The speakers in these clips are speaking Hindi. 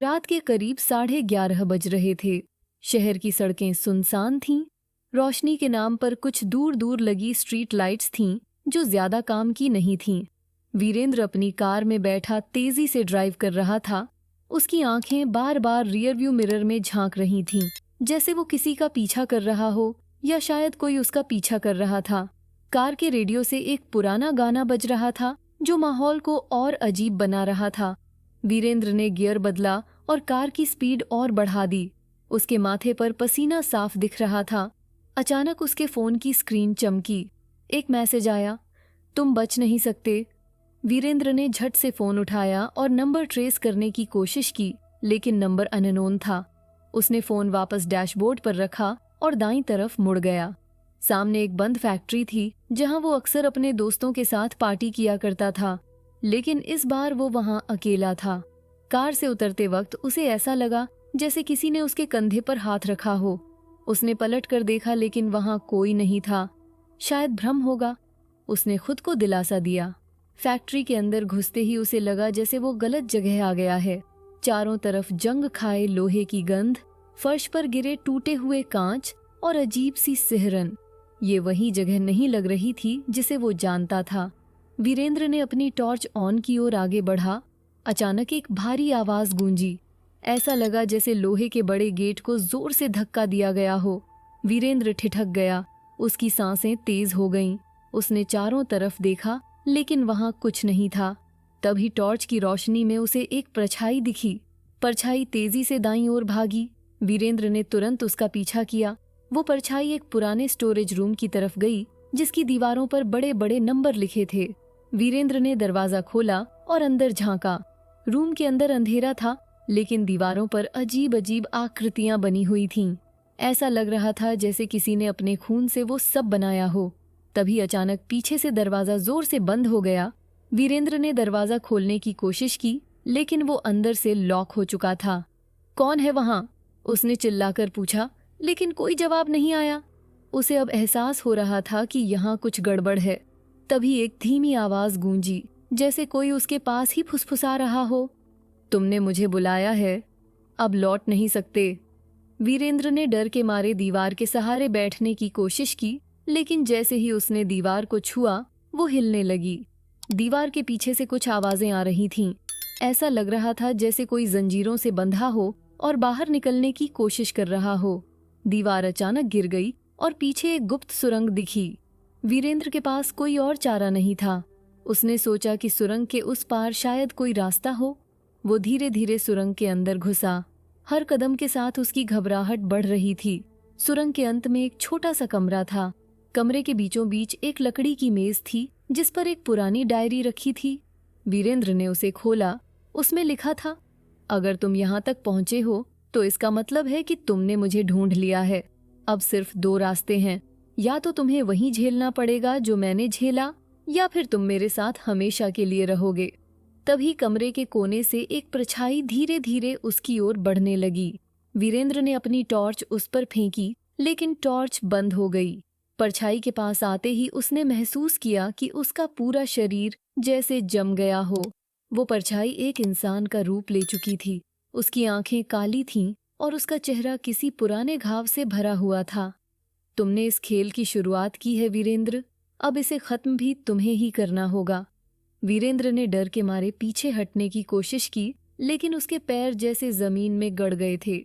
रात के करीब 11:30 बज रहे थे। शहर की सड़कें सुनसान थीं। रोशनी के नाम पर कुछ दूर दूर लगी स्ट्रीट लाइट्स थीं जो ज्यादा काम की नहीं थीं। वीरेंद्र अपनी कार में बैठा तेजी से ड्राइव कर रहा था। उसकी आंखें बार बार रियरव्यू मिरर में झांक रही थीं, जैसे वो किसी का पीछा कर रहा हो या शायद कोई उसका पीछा कर रहा था। कार के रेडियो से एक पुराना गाना बज रहा था जो माहौल को और अजीब बना रहा था। वीरेंद्र ने गियर बदला और कार की स्पीड और बढ़ा दी। उसके माथे पर पसीना साफ दिख रहा था। अचानक उसके फोन की स्क्रीन चमकी। एक मैसेज आया, तुम बच नहीं सकते। वीरेंद्र ने झट से फोन उठाया और नंबर ट्रेस करने की कोशिश की, लेकिन नंबर अननोन था। उसने फोन वापस डैशबोर्ड पर रखा और दाईं तरफ मुड़ गया। सामने एक बंद फैक्ट्री थी जहां वो अक्सर अपने दोस्तों के साथ पार्टी किया करता था, लेकिन इस बार वो वहां अकेला था। कार से उतरते वक्त उसे ऐसा लगा जैसे किसी ने उसके कंधे पर हाथ रखा हो। उसने पलट कर देखा, लेकिन वहां कोई नहीं था। शायद भ्रम होगा, उसने खुद को दिलासा दिया। फैक्ट्री के अंदर घुसते ही उसे लगा जैसे वो गलत जगह आ गया है। चारों तरफ जंग खाए लोहे की गंध, फर्श पर गिरे टूटे हुए कांच और अजीब सी सिहरन। ये वही जगह नहीं लग रही थी जिसे वो जानता था। वीरेंद्र ने अपनी टॉर्च ऑन की ओर आगे बढ़ा। अचानक एक भारी आवाज गूंजी। ऐसा लगा जैसे लोहे के बड़े गेट को जोर से धक्का दिया गया हो। वीरेंद्र ठिठक गया। उसकी सांसें तेज हो गईं। उसने चारों तरफ देखा, लेकिन वहां कुछ नहीं था। तभी टॉर्च की रोशनी में उसे एक परछाई दिखी। परछाई तेजी से दाईं ओर भागी। वीरेंद्र ने तुरंत उसका पीछा किया। वो परछाई एक पुराने स्टोरेज रूम की तरफ गई, जिसकी दीवारों पर बड़े बड़े नंबर लिखे थे। वीरेंद्र ने दरवाजा खोला और अंदर झांका। रूम के अंदर अंधेरा था, लेकिन दीवारों पर अजीब अजीब आकृतियां बनी हुई थीं। ऐसा लग रहा था जैसे किसी ने अपने खून से वो सब बनाया हो। तभी अचानक पीछे से दरवाजा जोर से बंद हो गया। वीरेंद्र ने दरवाजा खोलने की कोशिश की, लेकिन वो अंदर से लॉक हो चुका था। कौन है वहां? उसने चिल्लाकर पूछा, लेकिन कोई जवाब नहीं आया। उसे अब एहसास हो रहा था कि यहाँ कुछ गड़बड़ है। तभी एक धीमी आवाज गूंजी, जैसे कोई उसके पास ही फुसफुसा रहा हो। तुमने मुझे बुलाया है, अब लौट नहीं सकते। वीरेंद्र ने डर के मारे दीवार के सहारे बैठने की कोशिश की, लेकिन जैसे ही उसने दीवार को छुआ, वो हिलने लगी। दीवार के पीछे से कुछ आवाजें आ रही थीं। ऐसा लग रहा था जैसे कोई जंजीरों से बंधा हो और बाहर निकलने की कोशिश कर रहा हो। दीवार अचानक गिर गई और पीछे एक गुप्त सुरंग दिखी। वीरेंद्र के पास कोई और चारा नहीं था। उसने सोचा कि सुरंग के उस पार शायद कोई रास्ता हो। वो धीरे धीरे सुरंग के अंदर घुसा। हर कदम के साथ उसकी घबराहट बढ़ रही थी। सुरंग के अंत में एक छोटा सा कमरा था। कमरे के बीचों बीच एक लकड़ी की मेज थी, जिस पर एक पुरानी डायरी रखी थी। वीरेंद्र ने उसे खोला। उसमें लिखा था, अगर तुम यहाँ तक पहुंचे हो तो इसका मतलब है कि तुमने मुझे ढूंढ लिया है। अब सिर्फ 2 रास्ते हैं, या तो तुम्हें वही झेलना पड़ेगा जो मैंने झेला, या फिर तुम मेरे साथ हमेशा के लिए रहोगे। तभी कमरे के कोने से एक परछाई धीरे धीरे उसकी ओर बढ़ने लगी। वीरेंद्र ने अपनी टॉर्च उस पर फेंकी, लेकिन टॉर्च बंद हो गई। परछाई के पास आते ही उसने महसूस किया कि उसका पूरा शरीर जैसे जम गया हो। वो परछाई एक इंसान का रूप ले चुकी थी। उसकी आंखें काली थीं और उसका चेहरा किसी पुराने घाव से भरा हुआ था। तुमने इस खेल की शुरुआत की है वीरेंद्र, अब इसे खत्म भी तुम्हें ही करना होगा। वीरेंद्र ने डर के मारे पीछे हटने की कोशिश की, लेकिन उसके पैर जैसे जमीन में गड़ गए थे।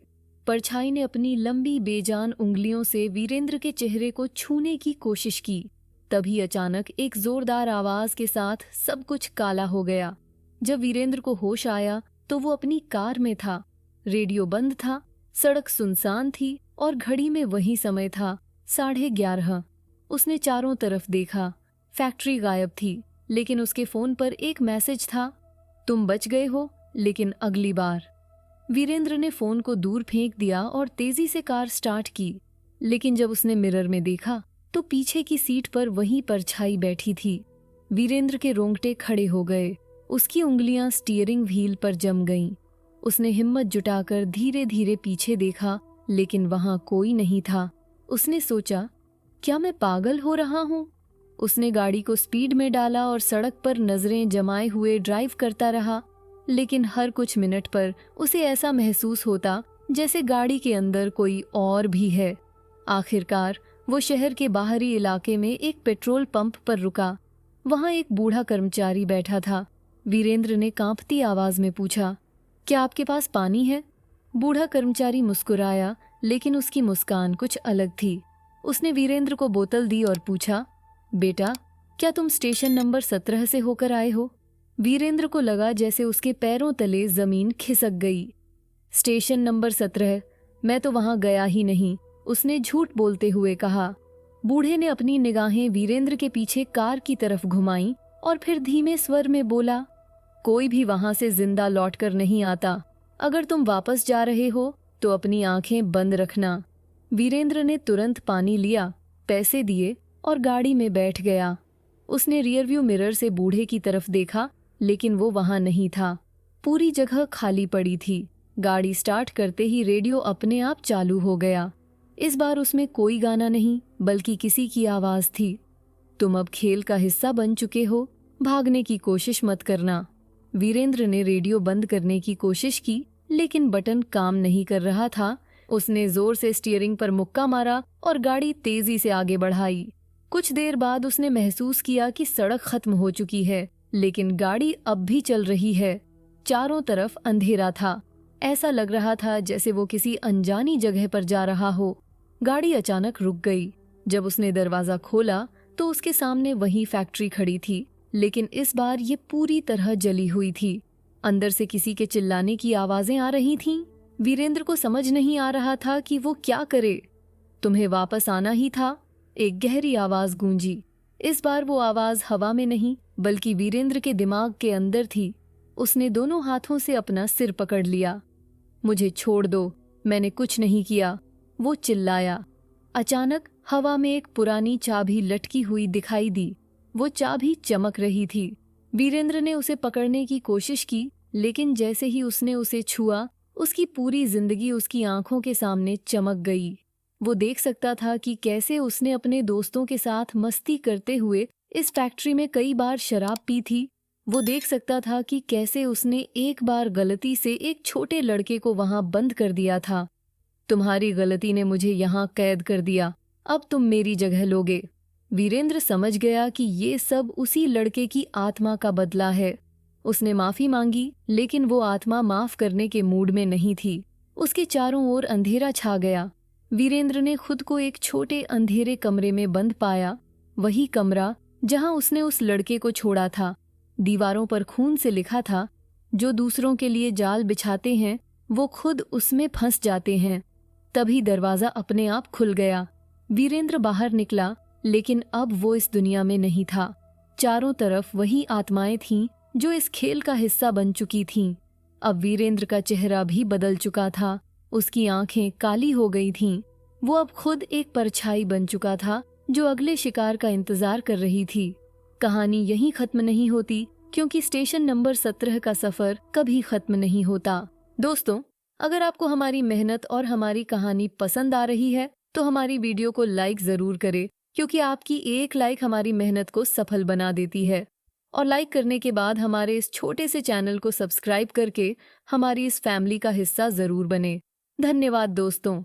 परछाई ने अपनी लंबी बेजान उंगलियों से वीरेंद्र के चेहरे को छूने की कोशिश की। तभी अचानक एक जोरदार आवाज के साथ सब कुछ काला हो गया। जब वीरेंद्र को होश आया तो वो अपनी कार में था। रेडियो बंद था, सड़क सुनसान थी और घड़ी में वही समय था, 11:30। उसने चारों तरफ देखा। फैक्ट्री गायब थी, लेकिन उसके फोन पर एक मैसेज था, तुम बच गए हो, लेकिन अगली बार। वीरेंद्र ने फोन को दूर फेंक दिया और तेजी से कार स्टार्ट की, लेकिन जब उसने मिरर में देखा तो पीछे की सीट पर वही परछाई बैठी थी। वीरेंद्र के रोंगटे खड़े हो गए। उसकी उंगलियां स्टीयरिंग व्हील पर जम गईं। उसने हिम्मत जुटाकर धीरे धीरे पीछे देखा, लेकिन वहां कोई नहीं था। उसने सोचा, क्या मैं पागल हो रहा हूं? उसने गाड़ी को स्पीड में डाला और सड़क पर नजरें जमाए हुए ड्राइव करता रहा। लेकिन हर कुछ मिनट पर उसे ऐसा महसूस होता जैसे गाड़ी के अंदर कोई और भी है। आखिरकार वो शहर के बाहरी इलाके में एक पेट्रोल पंप पर रुका। वहां एक बूढ़ा कर्मचारी बैठा था। वीरेंद्र ने कांपती आवाज में पूछा, क्या आपके पास पानी है? बूढ़ा कर्मचारी मुस्कुराया, लेकिन उसकी मुस्कान कुछ अलग थी। उसने वीरेंद्र को बोतल दी और पूछा, बेटा, क्या तुम स्टेशन नंबर 17 से होकर आए हो? वीरेंद्र को लगा जैसे उसके पैरों तले जमीन खिसक गई। Station number 17? मैं तो वहां गया ही नहीं, उसने झूठ बोलते हुए कहा। बूढ़े ने अपनी निगाहें वीरेंद्र के पीछे कार की तरफ घुमाईं और फिर धीमे स्वर में बोला, कोई भी वहां से जिंदा लौटकर नहीं आता। अगर तुम वापस जा रहे हो तो अपनी आंखें बंद रखना। वीरेंद्र ने तुरंत पानी लिया, पैसे दिए और गाड़ी में बैठ गया। उसने रियरव्यू मिरर से बूढ़े की तरफ देखा, लेकिन वो वहां नहीं था। पूरी जगह खाली पड़ी थी। गाड़ी स्टार्ट करते ही रेडियो अपने आप चालू हो गया। इस बार उसमें कोई गाना नहीं, बल्कि किसी की आवाज थी, तुम अब खेल का हिस्सा बन चुके हो, भागने की कोशिश मत करना। वीरेंद्र ने रेडियो बंद करने की कोशिश की, लेकिन बटन काम नहीं कर रहा था। उसने जोर से स्टीयरिंग पर मुक्का मारा और गाड़ी तेजी से आगे बढ़ाई। कुछ देर बाद उसने महसूस किया कि सड़क खत्म हो चुकी है, लेकिन गाड़ी अब भी चल रही है। चारों तरफ अंधेरा था। ऐसा लग रहा था जैसे वो किसी अनजानी जगह पर जा रहा हो। गाड़ी अचानक रुक गई। जब उसने दरवाजा खोला तो उसके सामने वही फैक्ट्री खड़ी थी, लेकिन इस बार ये पूरी तरह जली हुई थी। अंदर से किसी के चिल्लाने की आवाजें आ रही थीं। वीरेंद्र को समझ नहीं आ रहा था कि वो क्या करे। तुम्हें वापस आना ही था, एक गहरी आवाज गूंजी। इस बार वो आवाज हवा में नहीं, बल्कि वीरेंद्र के दिमाग के अंदर थी। उसने दोनों हाथों से अपना सिर पकड़ लिया। मुझे छोड़ दो, मैंने कुछ नहीं किया, वो चिल्लाया। अचानक हवा में एक पुरानी चाबी लटकी हुई दिखाई दी। वो चाबी चमक रही थी। वीरेंद्र ने उसे पकड़ने की कोशिश की, लेकिन जैसे ही उसने उसे छुआ, उसकी पूरी जिंदगी उसकी आंखों के सामने चमक गई। वो देख सकता था कि कैसे उसने अपने दोस्तों के साथ मस्ती करते हुए इस फैक्ट्री में कई बार शराब पी थी। वो देख सकता था कि कैसे उसने एक बार गलती से एक छोटे लड़के को वहां बंद कर दिया था। तुम्हारी गलती ने मुझे यहाँ कैद कर दिया, अब तुम मेरी जगह लोगे। वीरेंद्र समझ गया कि ये सब उसी लड़के की आत्मा का बदला है। उसने माफी मांगी, लेकिन वो आत्मा माफ करने के मूड में नहीं थी। उसके चारों ओर अंधेरा छा गया। वीरेंद्र ने खुद को एक छोटे अंधेरे कमरे में बंद पाया, वही कमरा जहां उसने उस लड़के को छोड़ा था। दीवारों पर खून से लिखा था, जो दूसरों के लिए जाल बिछाते हैं वो खुद उसमें फंस जाते हैं। तभी दरवाजा अपने आप खुल गया। वीरेंद्र बाहर निकला, लेकिन अब वो इस दुनिया में नहीं था। चारों तरफ वही आत्माएं थीं जो इस खेल का हिस्सा बन चुकी थीं। अब वीरेंद्र का चेहरा भी बदल चुका था। उसकी आंखें काली हो गई थीं। वो अब खुद एक परछाई बन चुका था जो अगले शिकार का इंतजार कर रही थी। कहानी यहीं खत्म नहीं होती, क्योंकि स्टेशन नंबर 17 का सफर कभी खत्म नहीं होता। दोस्तों, अगर आपको हमारी मेहनत और हमारी कहानी पसंद आ रही है तो हमारी वीडियो को लाइक जरूर करें, क्योंकि आपकी एक लाइक हमारी मेहनत को सफल बना देती है। और लाइक करने के बाद हमारे इस छोटे से चैनल को सब्सक्राइब करके हमारी इस फैमिली का हिस्सा जरूर बने। धन्यवाद दोस्तों।